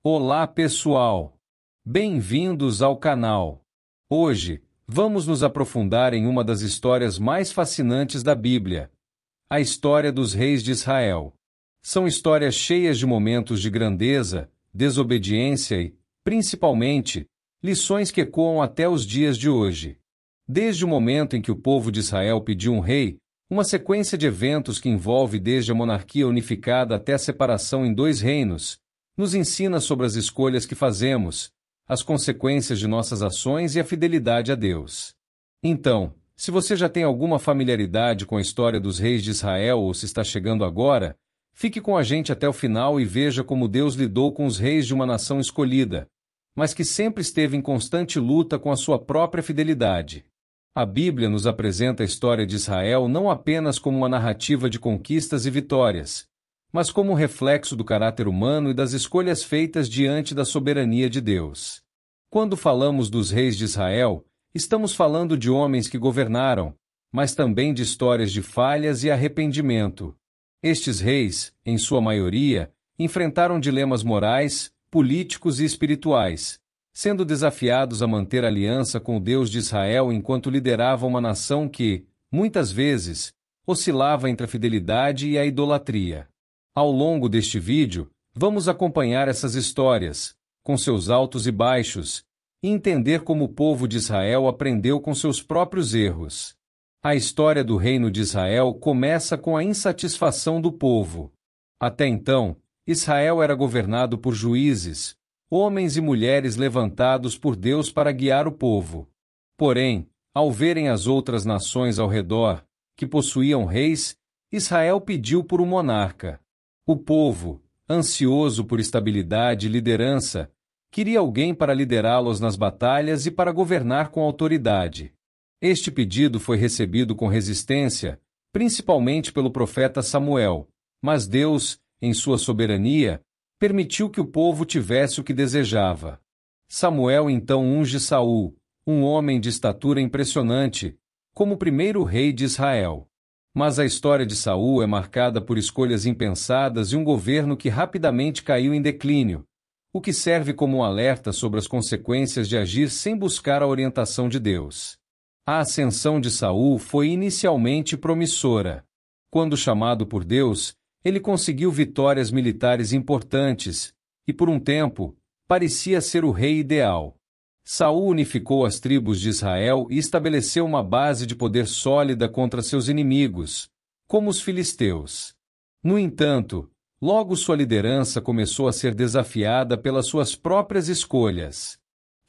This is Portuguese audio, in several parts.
Olá pessoal! Bem-vindos ao canal. Hoje, vamos nos aprofundar em uma das histórias mais fascinantes da Bíblia, a história dos reis de Israel. São histórias cheias de momentos de grandeza, desobediência e, principalmente, lições que ecoam até os dias de hoje. Desde o momento em que o povo de Israel pediu um rei, uma sequência de eventos que envolve desde a monarquia unificada até a separação em dois reinos, nos ensina sobre as escolhas que fazemos, as consequências de nossas ações e a fidelidade a Deus. Então, se você já tem alguma familiaridade com a história dos reis de Israel ou se está chegando agora, fique com a gente até o final e veja como Deus lidou com os reis de uma nação escolhida, mas que sempre esteve em constante luta com a sua própria fidelidade. A Bíblia nos apresenta a história de Israel não apenas como uma narrativa de conquistas e vitórias, mas como um reflexo do caráter humano e das escolhas feitas diante da soberania de Deus. Quando falamos dos reis de Israel, estamos falando de homens que governaram, mas também de histórias de falhas e arrependimento. Estes reis, em sua maioria, enfrentaram dilemas morais, políticos e espirituais, sendo desafiados a manter aliança com o Deus de Israel enquanto lideravam uma nação que, muitas vezes, oscilava entre a fidelidade e a idolatria. Ao longo deste vídeo, vamos acompanhar essas histórias, com seus altos e baixos, e entender como o povo de Israel aprendeu com seus próprios erros. A história do reino de Israel começa com a insatisfação do povo. Até então, Israel era governado por juízes, homens e mulheres levantados por Deus para guiar o povo. Porém, ao verem as outras nações ao redor, que possuíam reis, Israel pediu por um monarca. O povo, ansioso por estabilidade e liderança, queria alguém para liderá-los nas batalhas e para governar com autoridade. Este pedido foi recebido com resistência, principalmente pelo profeta Samuel, mas Deus, em sua soberania, permitiu que o povo tivesse o que desejava. Samuel então unge Saul, um homem de estatura impressionante, como primeiro rei de Israel. Mas a história de Saul é marcada por escolhas impensadas e um governo que rapidamente caiu em declínio, o que serve como um alerta sobre as consequências de agir sem buscar a orientação de Deus. A ascensão de Saul foi inicialmente promissora. Quando chamado por Deus, ele conseguiu vitórias militares importantes e, por um tempo, parecia ser o rei ideal. Saul unificou as tribos de Israel e estabeleceu uma base de poder sólida contra seus inimigos, como os filisteus. No entanto, logo sua liderança começou a ser desafiada pelas suas próprias escolhas.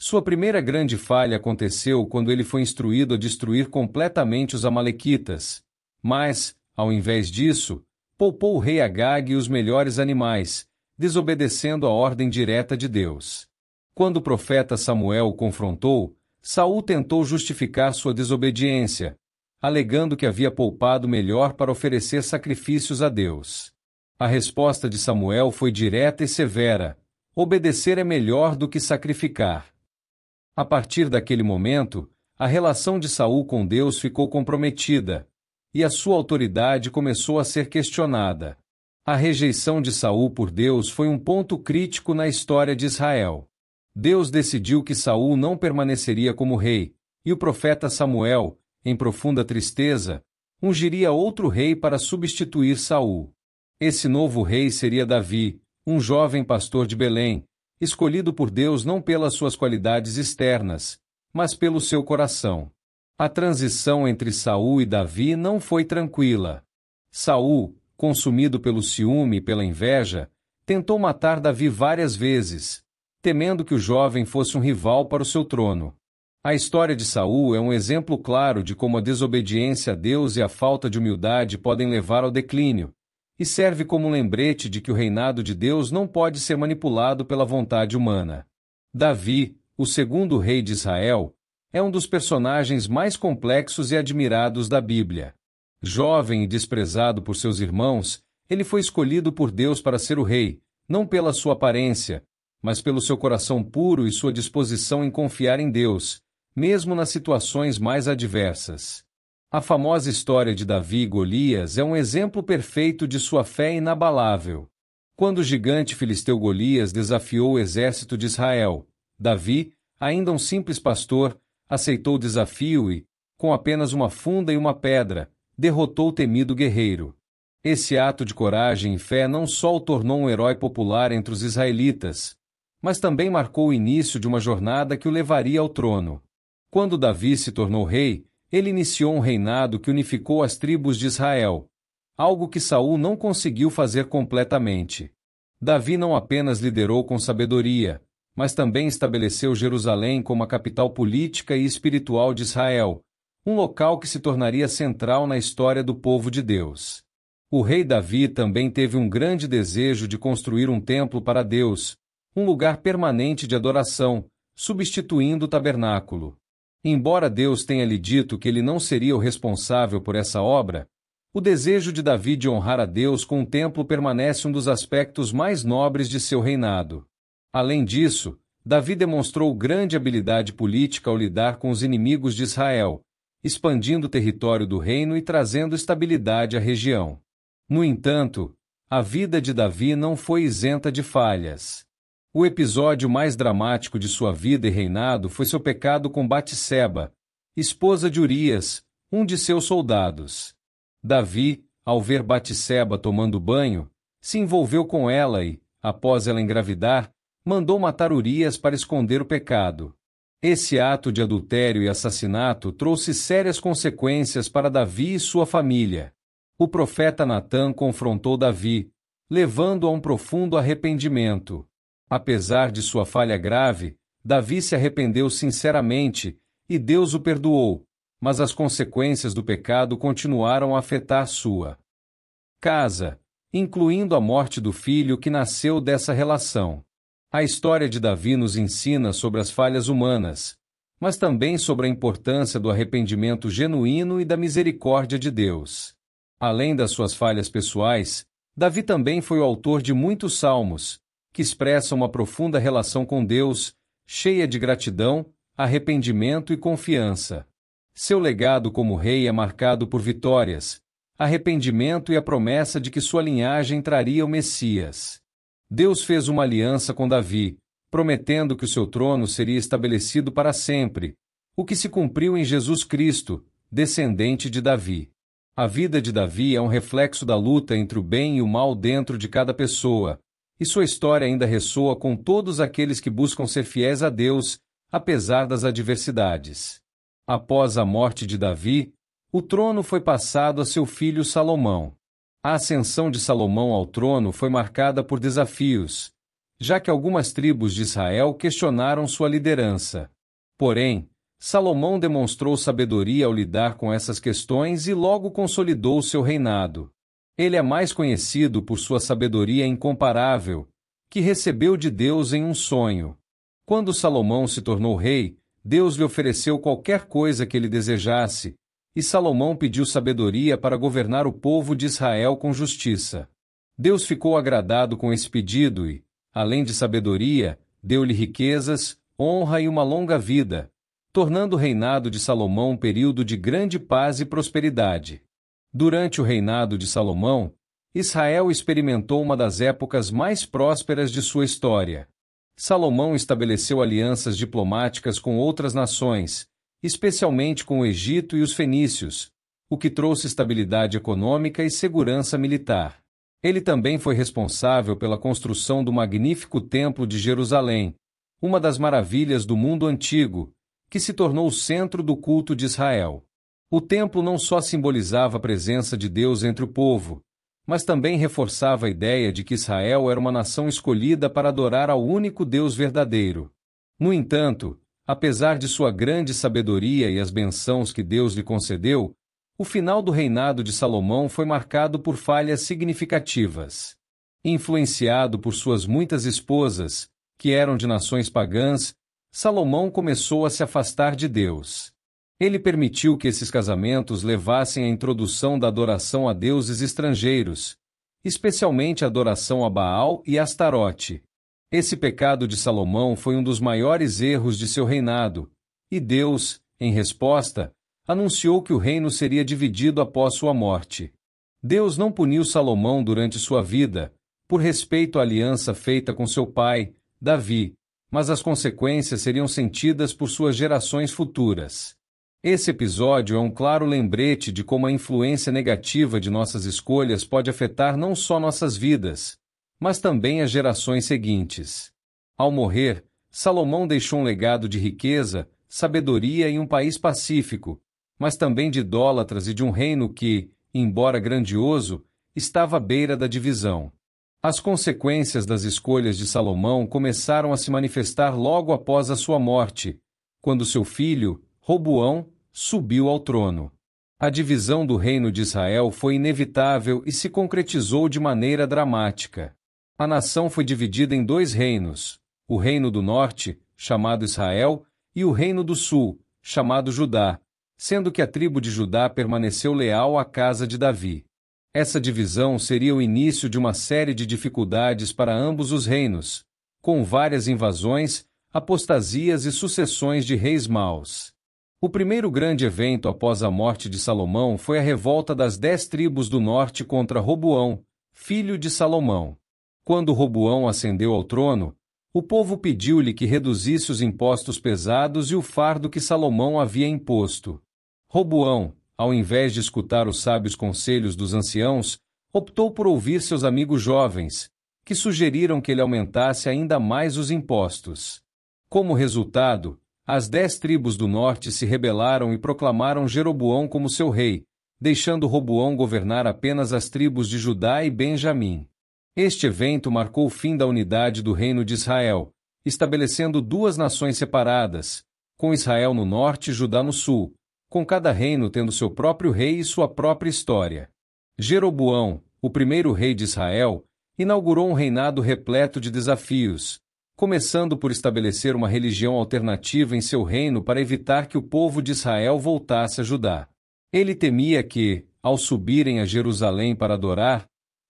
Sua primeira grande falha aconteceu quando ele foi instruído a destruir completamente os amalequitas, mas, ao invés disso, poupou o rei Agag e os melhores animais, desobedecendo a ordem direta de Deus. Quando o profeta Samuel o confrontou, Saul tentou justificar sua desobediência, alegando que havia poupado melhor para oferecer sacrifícios a Deus. A resposta de Samuel foi direta e severa: obedecer é melhor do que sacrificar. A partir daquele momento, a relação de Saul com Deus ficou comprometida, e a sua autoridade começou a ser questionada. A rejeição de Saul por Deus foi um ponto crítico na história de Israel. Deus decidiu que Saul não permaneceria como rei, e o profeta Samuel, em profunda tristeza, ungiria outro rei para substituir Saul. Esse novo rei seria Davi, um jovem pastor de Belém, escolhido por Deus não pelas suas qualidades externas, mas pelo seu coração. A transição entre Saul e Davi não foi tranquila. Saul, consumido pelo ciúme e pela inveja, tentou matar Davi várias vezes, temendo que o jovem fosse um rival para o seu trono. A história de Saul é um exemplo claro de como a desobediência a Deus e a falta de humildade podem levar ao declínio, e serve como um lembrete de que o reinado de Deus não pode ser manipulado pela vontade humana. Davi, o segundo rei de Israel, é um dos personagens mais complexos e admirados da Bíblia. Jovem e desprezado por seus irmãos, ele foi escolhido por Deus para ser o rei, não pela sua aparência, mas pelo seu coração puro e sua disposição em confiar em Deus, mesmo nas situações mais adversas. A famosa história de Davi e Golias é um exemplo perfeito de sua fé inabalável. Quando o gigante filisteu Golias desafiou o exército de Israel, Davi, ainda um simples pastor, aceitou o desafio e, com apenas uma funda e uma pedra, derrotou o temido guerreiro. Esse ato de coragem e fé não só o tornou um herói popular entre os israelitas, mas também marcou o início de uma jornada que o levaria ao trono. Quando Davi se tornou rei, ele iniciou um reinado que unificou as tribos de Israel, algo que Saul não conseguiu fazer completamente. Davi não apenas liderou com sabedoria, mas também estabeleceu Jerusalém como a capital política e espiritual de Israel, um local que se tornaria central na história do povo de Deus. O rei Davi também teve um grande desejo de construir um templo para Deus, um lugar permanente de adoração, substituindo o tabernáculo. Embora Deus tenha lhe dito que ele não seria o responsável por essa obra, o desejo de Davi de honrar a Deus com um templo permanece um dos aspectos mais nobres de seu reinado. Além disso, Davi demonstrou grande habilidade política ao lidar com os inimigos de Israel, expandindo o território do reino e trazendo estabilidade à região. No entanto, a vida de Davi não foi isenta de falhas. O episódio mais dramático de sua vida e reinado foi seu pecado com Batseba, esposa de Urias, um de seus soldados. Davi, ao ver Batseba tomando banho, se envolveu com ela e, após ela engravidar, mandou matar Urias para esconder o pecado. Esse ato de adultério e assassinato trouxe sérias consequências para Davi e sua família. O profeta Natã confrontou Davi, levando-o a um profundo arrependimento. Apesar de sua falha grave, Davi se arrependeu sinceramente e Deus o perdoou, mas as consequências do pecado continuaram a afetar sua casa, incluindo a morte do filho que nasceu dessa relação. A história de Davi nos ensina sobre as falhas humanas, mas também sobre a importância do arrependimento genuíno e da misericórdia de Deus. Além das suas falhas pessoais, Davi também foi o autor de muitos salmos, que expressam uma profunda relação com Deus, cheia de gratidão, arrependimento e confiança. Seu legado como rei é marcado por vitórias, arrependimento e a promessa de que sua linhagem traria o Messias. Deus fez uma aliança com Davi, prometendo que o seu trono seria estabelecido para sempre, o que se cumpriu em Jesus Cristo, descendente de Davi. A vida de Davi é um reflexo da luta entre o bem e o mal dentro de cada pessoa, e sua história ainda ressoa com todos aqueles que buscam ser fiéis a Deus, apesar das adversidades. Após a morte de Davi, o trono foi passado a seu filho Salomão. A ascensão de Salomão ao trono foi marcada por desafios, já que algumas tribos de Israel questionaram sua liderança. Porém, Salomão demonstrou sabedoria ao lidar com essas questões e logo consolidou seu reinado. Ele é mais conhecido por sua sabedoria incomparável, que recebeu de Deus em um sonho. Quando Salomão se tornou rei, Deus lhe ofereceu qualquer coisa que ele desejasse, e Salomão pediu sabedoria para governar o povo de Israel com justiça. Deus ficou agradado com esse pedido e, além de sabedoria, deu-lhe riquezas, honra e uma longa vida, tornando o reinado de Salomão um período de grande paz e prosperidade. Durante o reinado de Salomão, Israel experimentou uma das épocas mais prósperas de sua história. Salomão estabeleceu alianças diplomáticas com outras nações, especialmente com o Egito e os fenícios, o que trouxe estabilidade econômica e segurança militar. Ele também foi responsável pela construção do magnífico Templo de Jerusalém, uma das maravilhas do mundo antigo, que se tornou o centro do culto de Israel. O templo não só simbolizava a presença de Deus entre o povo, mas também reforçava a ideia de que Israel era uma nação escolhida para adorar ao único Deus verdadeiro. No entanto, apesar de sua grande sabedoria e as bênçãos que Deus lhe concedeu, o final do reinado de Salomão foi marcado por falhas significativas. Influenciado por suas muitas esposas, que eram de nações pagãs, Salomão começou a se afastar de Deus. Ele permitiu que esses casamentos levassem à introdução da adoração a deuses estrangeiros, especialmente a adoração a Baal e Astarote. Esse pecado de Salomão foi um dos maiores erros de seu reinado, e Deus, em resposta, anunciou que o reino seria dividido após sua morte. Deus não puniu Salomão durante sua vida, por respeito à aliança feita com seu pai, Davi, mas as consequências seriam sentidas por suas gerações futuras. Esse episódio é um claro lembrete de como a influência negativa de nossas escolhas pode afetar não só nossas vidas, mas também as gerações seguintes. Ao morrer, Salomão deixou um legado de riqueza, sabedoria e um país pacífico, mas também de idólatras e de um reino que, embora grandioso, estava à beira da divisão. As consequências das escolhas de Salomão começaram a se manifestar logo após a sua morte, quando seu filho, Roboão, subiu ao trono. A divisão do reino de Israel foi inevitável e se concretizou de maneira dramática. A nação foi dividida em dois reinos, o reino do norte, chamado Israel, e o reino do sul, chamado Judá, sendo que a tribo de Judá permaneceu leal à casa de Davi. Essa divisão seria o início de uma série de dificuldades para ambos os reinos, com várias invasões, apostasias e sucessões de reis maus. O primeiro grande evento após a morte de Salomão foi a revolta das 10 tribos do norte contra Roboão, filho de Salomão. Quando Roboão ascendeu ao trono, o povo pediu-lhe que reduzisse os impostos pesados e o fardo que Salomão havia imposto. Roboão, ao invés de escutar os sábios conselhos dos anciãos, optou por ouvir seus amigos jovens, que sugeriram que ele aumentasse ainda mais os impostos. Como resultado, as 10 tribos do norte se rebelaram e proclamaram Jeroboão como seu rei, deixando Roboão governar apenas as tribos de Judá e Benjamim. Este evento marcou o fim da unidade do reino de Israel, estabelecendo duas nações separadas, com Israel no norte e Judá no sul, com cada reino tendo seu próprio rei e sua própria história. Jeroboão, o primeiro rei de Israel, inaugurou um reinado repleto de desafios, começando por estabelecer uma religião alternativa em seu reino para evitar que o povo de Israel voltasse a Judá. Ele temia que, ao subirem a Jerusalém para adorar,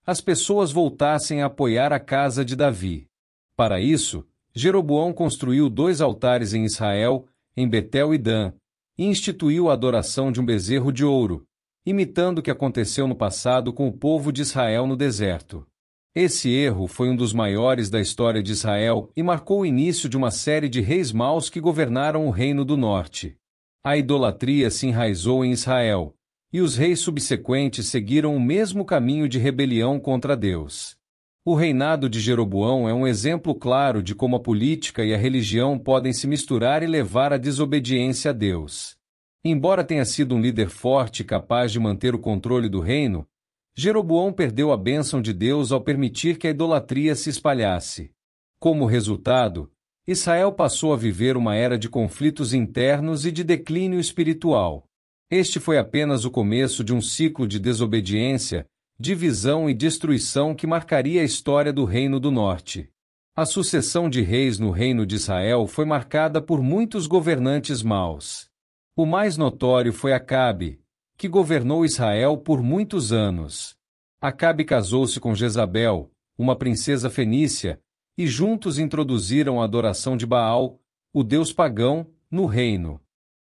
as pessoas voltassem a apoiar a casa de Davi. Para isso, Jeroboão construiu 2 altares em Israel, em Betel e Dan, e instituiu a adoração de um bezerro de ouro, imitando o que aconteceu no passado com o povo de Israel no deserto. Esse erro foi um dos maiores da história de Israel e marcou o início de uma série de reis maus que governaram o reino do norte. A idolatria se enraizou em Israel, e os reis subsequentes seguiram o mesmo caminho de rebelião contra Deus. O reinado de Jeroboão é um exemplo claro de como a política e a religião podem se misturar e levar à desobediência a Deus. Embora tenha sido um líder forte e capaz de manter o controle do reino, Jeroboão perdeu a bênção de Deus ao permitir que a idolatria se espalhasse. Como resultado, Israel passou a viver uma era de conflitos internos e de declínio espiritual. Este foi apenas o começo de um ciclo de desobediência, divisão e destruição que marcaria a história do Reino do Norte. A sucessão de reis no Reino de Israel foi marcada por muitos governantes maus. O mais notório foi Acabe, que governou Israel por muitos anos. Acabe casou-se com Jezabel, uma princesa fenícia, e juntos introduziram a adoração de Baal, o deus pagão, no reino.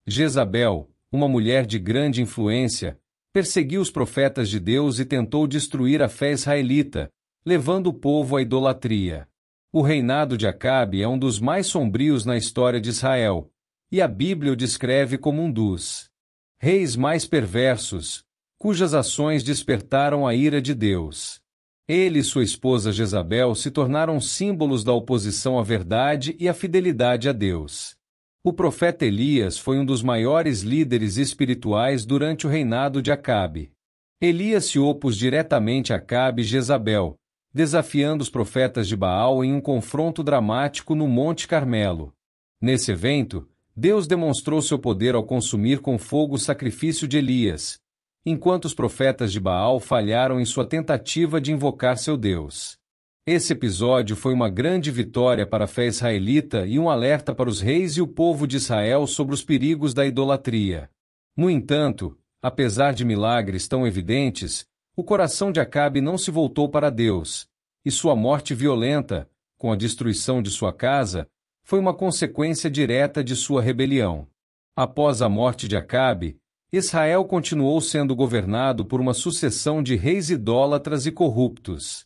Jezabel, uma mulher de grande influência, perseguiu os profetas de Deus e tentou destruir a fé israelita, levando o povo à idolatria. O reinado de Acabe é um dos mais sombrios na história de Israel, e a Bíblia o descreve como um dos reis mais perversos, cujas ações despertaram a ira de Deus. Ele e sua esposa Jezabel se tornaram símbolos da oposição à verdade e à fidelidade a Deus. O profeta Elias foi um dos maiores líderes espirituais durante o reinado de Acabe. Elias se opôs diretamente a Acabe e Jezabel, desafiando os profetas de Baal em um confronto dramático no Monte Carmelo. Nesse evento, Deus demonstrou seu poder ao consumir com fogo o sacrifício de Elias, enquanto os profetas de Baal falharam em sua tentativa de invocar seu Deus. Esse episódio foi uma grande vitória para a fé israelita e um alerta para os reis e o povo de Israel sobre os perigos da idolatria. No entanto, apesar de milagres tão evidentes, o coração de Acabe não se voltou para Deus, e sua morte violenta, com a destruição de sua casa, foi uma consequência direta de sua rebelião. Após a morte de Acabe, Israel continuou sendo governado por uma sucessão de reis idólatras e corruptos.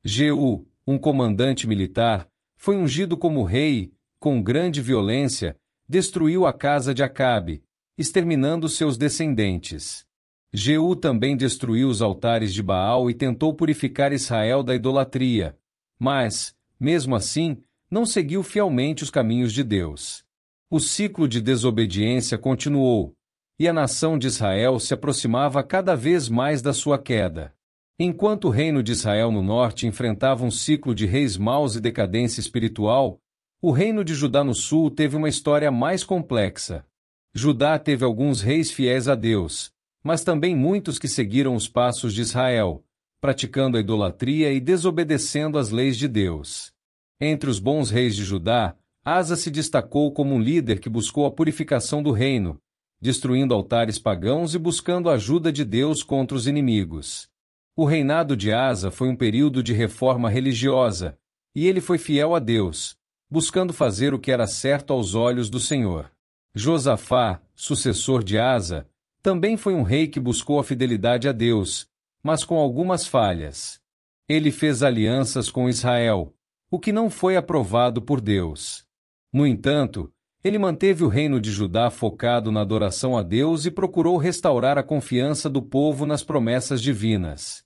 Jeú, um comandante militar, foi ungido como rei e, com grande violência, destruiu a casa de Acabe, exterminando seus descendentes. Jeú também destruiu os altares de Baal e tentou purificar Israel da idolatria, mas, mesmo assim, não seguiu fielmente os caminhos de Deus. O ciclo de desobediência continuou, e a nação de Israel se aproximava cada vez mais da sua queda. Enquanto o reino de Israel no norte enfrentava um ciclo de reis maus e decadência espiritual, o reino de Judá no sul teve uma história mais complexa. Judá teve alguns reis fiéis a Deus, mas também muitos que seguiram os passos de Israel, praticando a idolatria e desobedecendo às leis de Deus. Entre os bons reis de Judá, Asa se destacou como um líder que buscou a purificação do reino, destruindo altares pagãos e buscando a ajuda de Deus contra os inimigos. O reinado de Asa foi um período de reforma religiosa, e ele foi fiel a Deus, buscando fazer o que era certo aos olhos do Senhor. Josafá, sucessor de Asa, também foi um rei que buscou a fidelidade a Deus, mas com algumas falhas. Ele fez alianças com Israel, o que não foi aprovado por Deus. No entanto, ele manteve o reino de Judá focado na adoração a Deus e procurou restaurar a confiança do povo nas promessas divinas.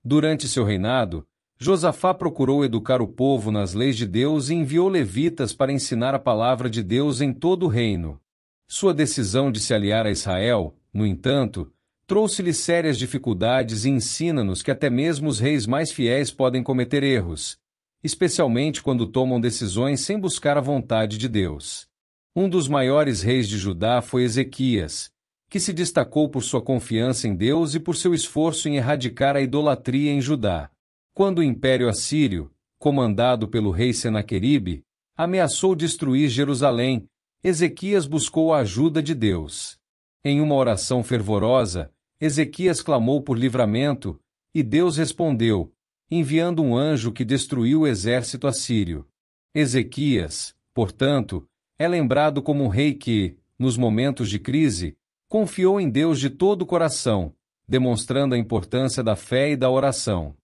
Durante seu reinado, Josafá procurou educar o povo nas leis de Deus e enviou levitas para ensinar a palavra de Deus em todo o reino. Sua decisão de se aliar a Israel, no entanto, trouxe-lhe sérias dificuldades e ensina-nos que até mesmo os reis mais fiéis podem cometer erros, especialmente quando tomam decisões sem buscar a vontade de Deus. Um dos maiores reis de Judá foi Ezequias, que se destacou por sua confiança em Deus e por seu esforço em erradicar a idolatria em Judá. Quando o Império Assírio, comandado pelo rei Senaqueribe, ameaçou destruir Jerusalém, Ezequias buscou a ajuda de Deus. Em uma oração fervorosa, Ezequias clamou por livramento, e Deus respondeu, enviando um anjo que destruiu o exército assírio. Ezequias, portanto, é lembrado como um rei que, nos momentos de crise, confiou em Deus de todo o coração, demonstrando a importância da fé e da oração.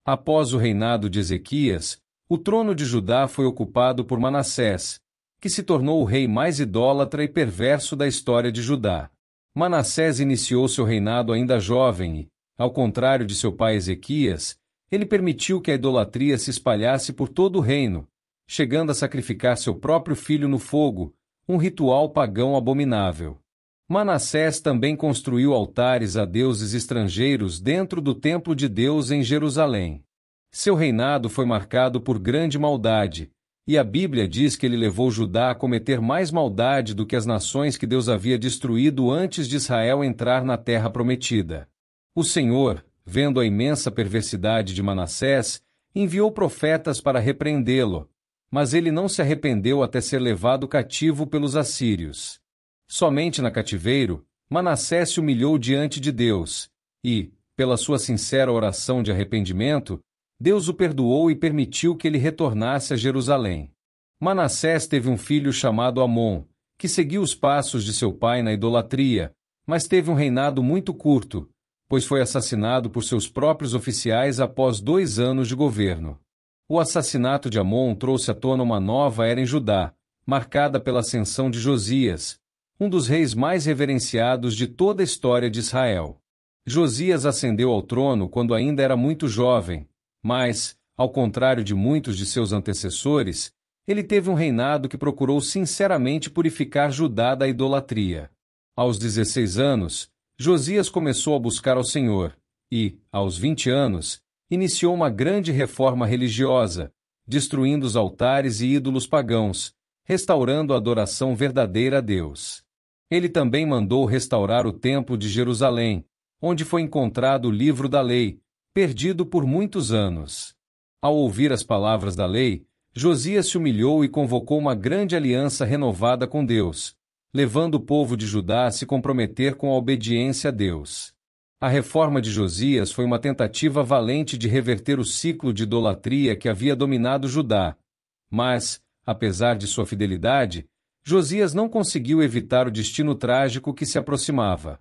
Após o reinado de Ezequias, o trono de Judá foi ocupado por Manassés, que se tornou o rei mais idólatra e perverso da história de Judá. Manassés iniciou seu reinado ainda jovem e, ao contrário de seu pai Ezequias, ele permitiu que a idolatria se espalhasse por todo o reino, chegando a sacrificar seu próprio filho no fogo, um ritual pagão abominável. Manassés também construiu altares a deuses estrangeiros dentro do templo de Deus em Jerusalém. Seu reinado foi marcado por grande maldade, e a Bíblia diz que ele levou Judá a cometer mais maldade do que as nações que Deus havia destruído antes de Israel entrar na terra prometida. O Senhor, vendo a imensa perversidade de Manassés, enviou profetas para repreendê-lo, mas ele não se arrependeu até ser levado cativo pelos assírios. Somente na cativeiro, Manassés se humilhou diante de Deus, e, pela sua sincera oração de arrependimento, Deus o perdoou e permitiu que ele retornasse a Jerusalém. Manassés teve um filho chamado Amon, que seguiu os passos de seu pai na idolatria, mas teve um reinado muito curto, pois foi assassinado por seus próprios oficiais após 2 anos de governo. O assassinato de Amon trouxe à tona uma nova era em Judá, marcada pela ascensão de Josias, um dos reis mais reverenciados de toda a história de Israel. Josias ascendeu ao trono quando ainda era muito jovem, mas, ao contrário de muitos de seus antecessores, ele teve um reinado que procurou sinceramente purificar Judá da idolatria. Aos 16 anos, Josias começou a buscar ao Senhor e, aos 20 anos, iniciou uma grande reforma religiosa, destruindo os altares e ídolos pagãos, restaurando a adoração verdadeira a Deus. Ele também mandou restaurar o Templo de Jerusalém, onde foi encontrado o livro da lei, perdido por muitos anos. Ao ouvir as palavras da lei, Josias se humilhou e convocou uma grande aliança renovada com Deus, levando o povo de Judá a se comprometer com a obediência a Deus. A reforma de Josias foi uma tentativa valente de reverter o ciclo de idolatria que havia dominado Judá. Mas, apesar de sua fidelidade, Josias não conseguiu evitar o destino trágico que se aproximava.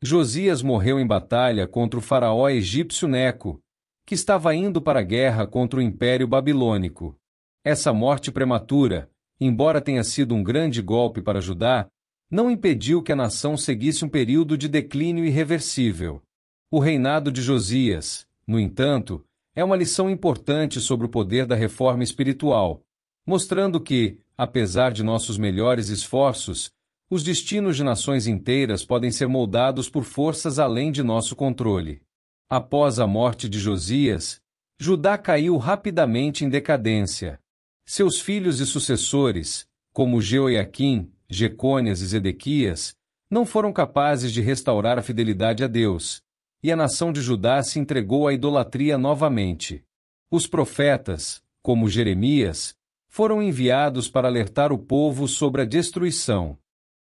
Josias morreu em batalha contra o faraó egípcio Neco, que estava indo para a guerra contra o Império Babilônico. Essa morte prematura, embora tenha sido um grande golpe para Judá, não impediu que a nação seguisse um período de declínio irreversível. O reinado de Josias, no entanto, é uma lição importante sobre o poder da reforma espiritual, mostrando que, apesar de nossos melhores esforços, os destinos de nações inteiras podem ser moldados por forças além de nosso controle. Após a morte de Josias, Judá caiu rapidamente em decadência. Seus filhos e sucessores, como Jeoiaquim, Jecônias e Zedequias, não foram capazes de restaurar a fidelidade a Deus, e a nação de Judá se entregou à idolatria novamente. Os profetas, como Jeremias, foram enviados para alertar o povo sobre a destruição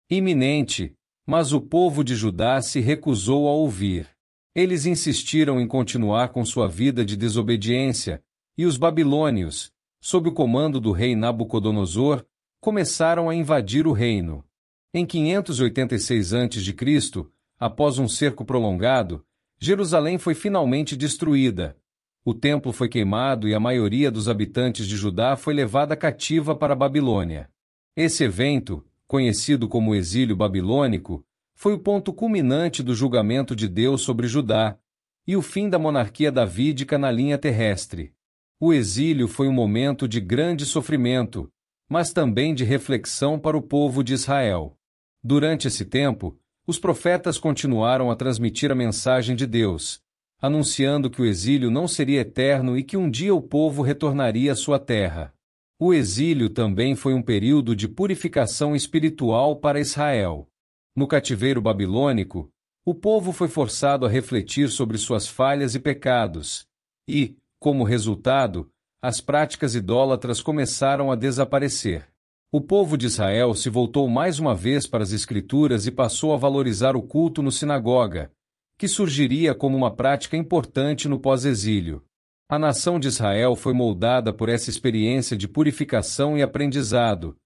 iminente, mas o povo de Judá se recusou a ouvir. Eles insistiram em continuar com sua vida de desobediência, e os babilônios, sob o comando do rei Nabucodonosor, começaram a invadir o reino. Em 586 a.C., após um cerco prolongado, Jerusalém foi finalmente destruída. O templo foi queimado e a maioria dos habitantes de Judá foi levada cativa para a Babilônia. Esse evento, conhecido como exílio babilônico, foi o ponto culminante do julgamento de Deus sobre Judá e o fim da monarquia davídica na linha terrestre. O exílio foi um momento de grande sofrimento, mas também de reflexão para o povo de Israel. Durante esse tempo, os profetas continuaram a transmitir a mensagem de Deus, anunciando que o exílio não seria eterno e que um dia o povo retornaria à sua terra. O exílio também foi um período de purificação espiritual para Israel. No cativeiro babilônico, o povo foi forçado a refletir sobre suas falhas e pecados, e, como resultado, as práticas idólatras começaram a desaparecer. O povo de Israel se voltou mais uma vez para as Escrituras e passou a valorizar o culto no sinagoga, que surgiria como uma prática importante no pós-exílio. A nação de Israel foi moldada por essa experiência de purificação e aprendizado,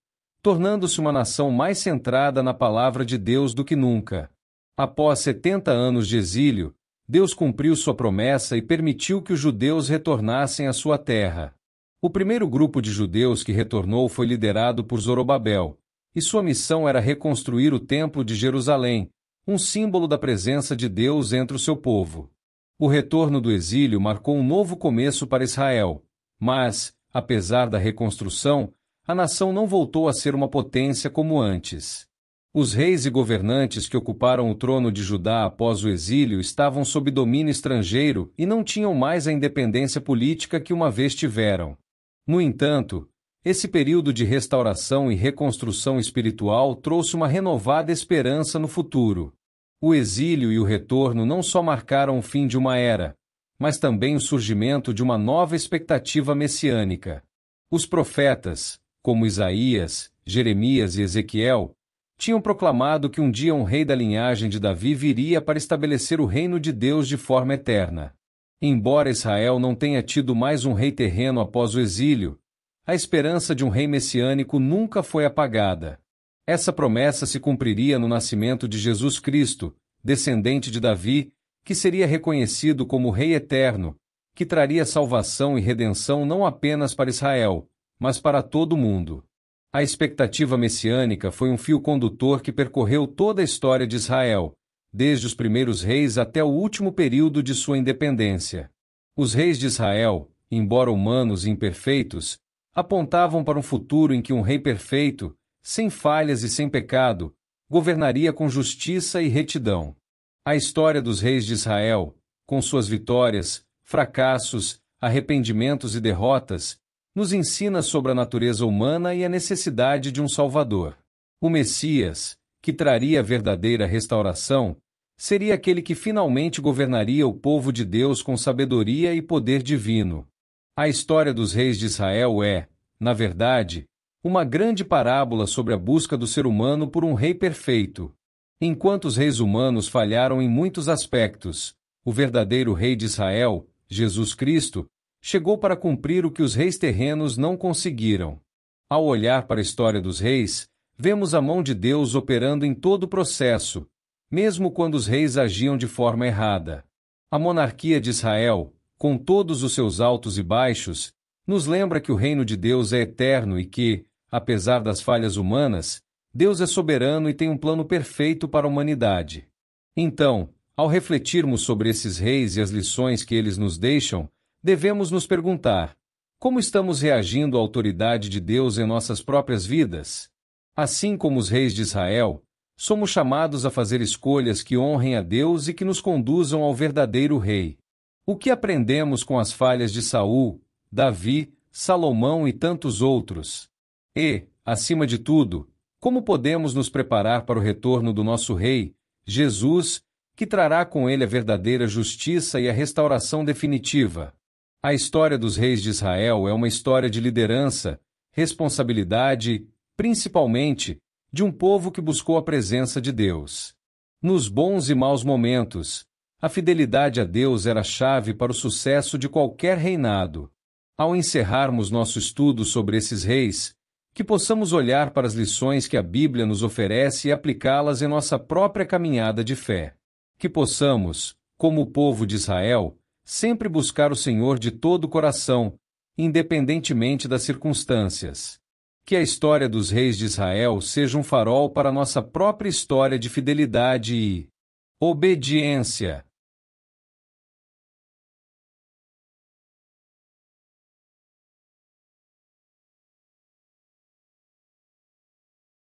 tornando-se uma nação mais centrada na palavra de Deus do que nunca. Após 70 anos de exílio, Deus cumpriu sua promessa e permitiu que os judeus retornassem à sua terra. O primeiro grupo de judeus que retornou foi liderado por Zorobabel, e sua missão era reconstruir o Templo de Jerusalém, um símbolo da presença de Deus entre o seu povo. O retorno do exílio marcou um novo começo para Israel, mas, apesar da reconstrução, a nação não voltou a ser uma potência como antes. Os reis e governantes que ocuparam o trono de Judá após o exílio estavam sob domínio estrangeiro e não tinham mais a independência política que uma vez tiveram. No entanto, esse período de restauração e reconstrução espiritual trouxe uma renovada esperança no futuro. O exílio e o retorno não só marcaram o fim de uma era, mas também o surgimento de uma nova expectativa messiânica. Os profetas, como Isaías, Jeremias e Ezequiel, tinham proclamado que um dia um rei da linhagem de Davi viria para estabelecer o reino de Deus de forma eterna. Embora Israel não tenha tido mais um rei terreno após o exílio, a esperança de um rei messiânico nunca foi apagada. Essa promessa se cumpriria no nascimento de Jesus Cristo, descendente de Davi, que seria reconhecido como Rei eterno, que traria salvação e redenção não apenas para Israel, mas para todo o mundo. A expectativa messiânica foi um fio condutor que percorreu toda a história de Israel, desde os primeiros reis até o último período de sua independência. Os reis de Israel, embora humanos e imperfeitos, apontavam para um futuro em que um rei perfeito, sem falhas e sem pecado, governaria com justiça e retidão. A história dos reis de Israel, com suas vitórias, fracassos, arrependimentos e derrotas, nos ensina sobre a natureza humana e a necessidade de um Salvador. O Messias, que traria a verdadeira restauração, seria aquele que finalmente governaria o povo de Deus com sabedoria e poder divino. A história dos reis de Israel é, na verdade, uma grande parábola sobre a busca do ser humano por um rei perfeito. Enquanto os reis humanos falharam em muitos aspectos, o verdadeiro rei de Israel, Jesus Cristo, chegou para cumprir o que os reis terrenos não conseguiram. Ao olhar para a história dos reis, vemos a mão de Deus operando em todo o processo, mesmo quando os reis agiam de forma errada. A monarquia de Israel, com todos os seus altos e baixos, nos lembra que o reino de Deus é eterno e que, apesar das falhas humanas, Deus é soberano e tem um plano perfeito para a humanidade. Então, ao refletirmos sobre esses reis e as lições que eles nos deixam, devemos nos perguntar: como estamos reagindo à autoridade de Deus em nossas próprias vidas? Assim como os reis de Israel, somos chamados a fazer escolhas que honrem a Deus e que nos conduzam ao verdadeiro rei. O que aprendemos com as falhas de Saul, Davi, Salomão e tantos outros? E, acima de tudo, como podemos nos preparar para o retorno do nosso rei, Jesus, que trará com ele a verdadeira justiça e a restauração definitiva? A história dos reis de Israel é uma história de liderança, responsabilidade, principalmente, de um povo que buscou a presença de Deus. Nos bons e maus momentos, a fidelidade a Deus era a chave para o sucesso de qualquer reinado. Ao encerrarmos nosso estudo sobre esses reis, que possamos olhar para as lições que a Bíblia nos oferece e aplicá-las em nossa própria caminhada de fé. Que possamos, como o povo de Israel, sempre buscar o Senhor de todo o coração, independentemente das circunstâncias. Que a história dos reis de Israel seja um farol para a nossa própria história de fidelidade e obediência.